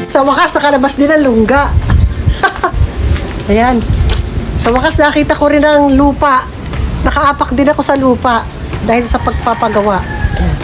Sa wakas, nakalabas din ang lungga. Ayan. Sa wakas, nakita ko rin ang lupa. Nakaapak din ako sa lupa dahil sa pagpapagawa. Ayan.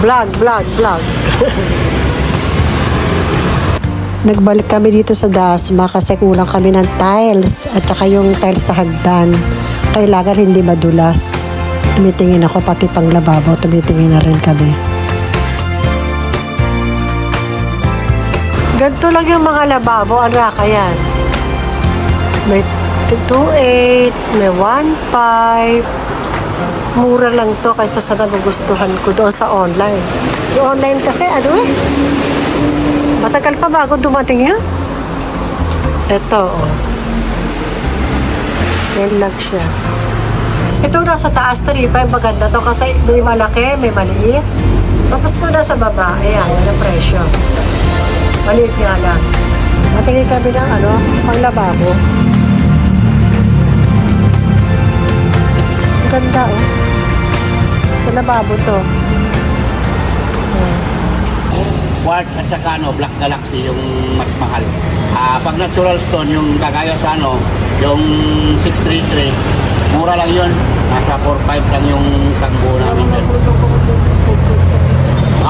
Vlog. Nagbalik kami dito sa Dasma kasi kulang kami ng tiles at saka yung tiles sa hagdan. Kailangan hindi madulas. Tumitingin ako pati pang lababo, tumitingin na rin kami. Ganito lang yung mga lababo, ang raka yan. May 2.8, may 1.5. Mura lang to kaysa sa nagugustuhan ko doon sa online. Yung online kasi, matagal pa bago dumating yan. Ito, yan lang siya. Ito nasa taas, 3.5, maganda to kasi may malaki, may maliit. Tapos ito nasa baba, ayan, yung presyo. Maliit nga lang. Matingin kami ng pang lababo. Ang ganda, sa lababo to. Quartz at saka Black Galaxy yung mas mahal. Pag natural stone, yung kagaya sa yung 633, mura lang yun. Nasa 4.5 lang yung isang buo namin.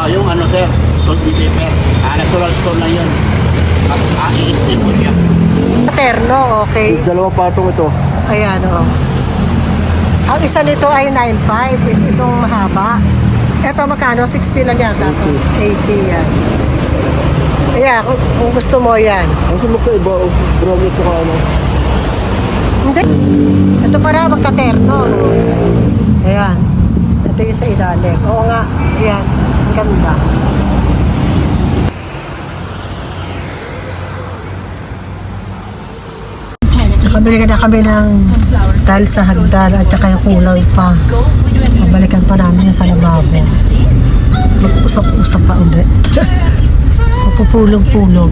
Yung sir, salt and pepper. Natural stone lang yun. I-steam mo siya. Paterno, okay. Dalawa patong ito. Ayan, Ang isa nito ay 9.5, is itong mahaba. Ito magkano? 60 lang yata. 80 yan. Ayan, kung gusto mo yan. Ang magkaiba, brown ito ka Hindi. Ito para magkaterno. Ayan. Ito yung sa ilalim. Oo nga. Ayan. Ang ganda. Nakabili na kami ng tiles sa hagdan at saka yung kulang pa. Mabalikan pa namin yung sa lababo. Mag-usap-usap pa ulit. Mapupulong-pulong.